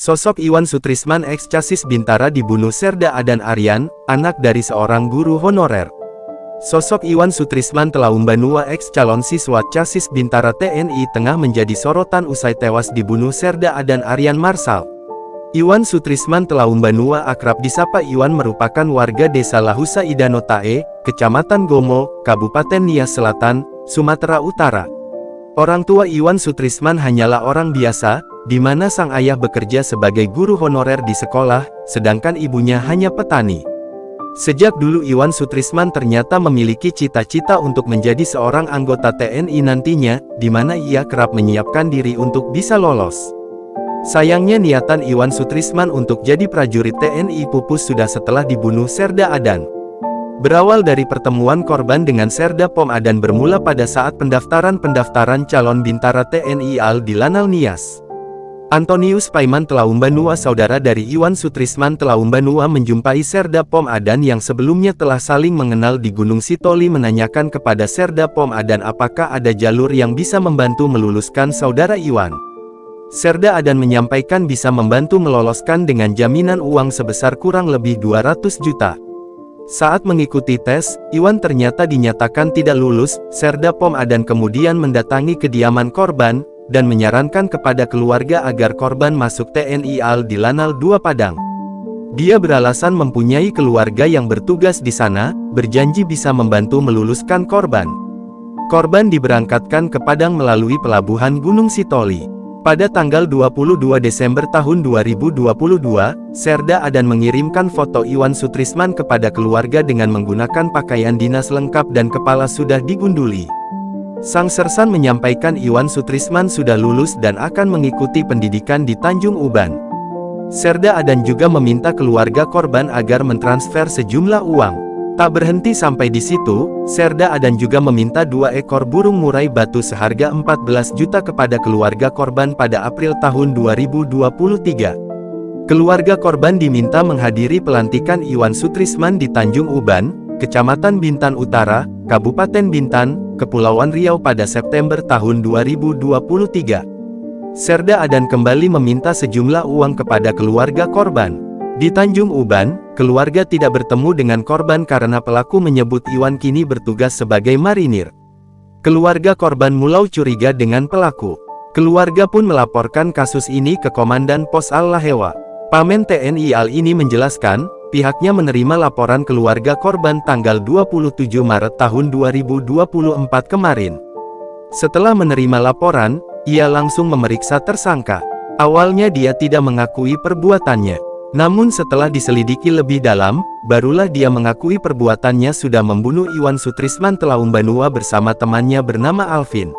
Sosok Iwan Sutrisman ex Casis Bintara dibunuh Serda Adan Aryan, anak dari seorang guru honorer. Sosok Iwan Sutrisman Telaumbanua ex calon siswa Casis Bintara TNI tengah menjadi sorotan usai tewas dibunuh Serda Adan Aryan Marsal. Iwan Sutrisman Telaumbanua akrab disapa Iwan merupakan warga desa Lahusa Idanotae, Kecamatan Gomo, Kabupaten Nias Selatan, Sumatera Utara. Orang tua Iwan Sutrisman hanyalah orang biasa, di mana sang ayah bekerja sebagai guru honorer di sekolah, sedangkan ibunya hanya petani. Sejak dulu Iwan Sutrisman ternyata memiliki cita-cita untuk menjadi seorang anggota TNI nantinya, di mana ia kerap menyiapkan diri untuk bisa lolos. Sayangnya niatan Iwan Sutrisman untuk jadi prajurit TNI pupus sudah setelah dibunuh Serda Adan. Berawal dari pertemuan korban dengan Serda Pom Adan bermula pada saat pendaftaran calon Bintara TNI AL di Lanal Nias. Antonius Paiman Telaumbanua, saudara dari Iwan Sutrisman Telaumbanua, menjumpai Serda Pom Adan yang sebelumnya telah saling mengenal di Gunung Sitoli, menanyakan kepada Serda Pom Adan apakah ada jalur yang bisa membantu meluluskan saudara Iwan. Serda Adan menyampaikan bisa membantu meloloskan dengan jaminan uang sebesar kurang lebih 200 juta. Saat mengikuti tes, Iwan ternyata dinyatakan tidak lulus. Serda Pom Adan kemudian mendatangi kediaman korban, dan menyarankan kepada keluarga agar korban masuk TNI AL di Lanal 2 Padang. Dia beralasan mempunyai keluarga yang bertugas di sana, berjanji bisa membantu meluluskan korban. Korban diberangkatkan ke Padang melalui pelabuhan Gunung Sitoli. Pada tanggal 22 Desember tahun 2022, Serda Adan mengirimkan foto Iwan Sutrisman kepada keluarga dengan menggunakan pakaian dinas lengkap dan kepala sudah digunduli. Sang sersan menyampaikan Iwan Sutrisman sudah lulus dan akan mengikuti pendidikan di Tanjung Uban. Serda Adan juga meminta keluarga korban agar mentransfer sejumlah uang. Tak berhenti sampai di situ, Serda Adan juga meminta 2 ekor burung murai batu seharga 14 juta kepada keluarga korban pada April tahun 2023. Keluarga korban diminta menghadiri pelantikan Iwan Sutrisman di Tanjung Uban, Kecamatan Bintan Utara, Kabupaten Bintan, Kepulauan Riau pada September tahun 2023. Serda Adan kembali meminta sejumlah uang kepada keluarga korban. Di Tanjung Uban, keluarga tidak bertemu dengan korban karena pelaku menyebut Iwan kini bertugas sebagai marinir. Keluarga korban mulai curiga dengan pelaku. Keluarga pun melaporkan kasus ini ke Komandan Pos Al-Lahewa. Pamen TNI AL ini menjelaskan, pihaknya menerima laporan keluarga korban tanggal 27 Maret tahun 2024 kemarin. Setelah menerima laporan, ia langsung memeriksa tersangka. Awalnya dia tidak mengakui perbuatannya. Namun setelah diselidiki lebih dalam, barulah dia mengakui perbuatannya sudah membunuh Iwan Sutrisman Telaumbanua bersama temannya bernama Alvin.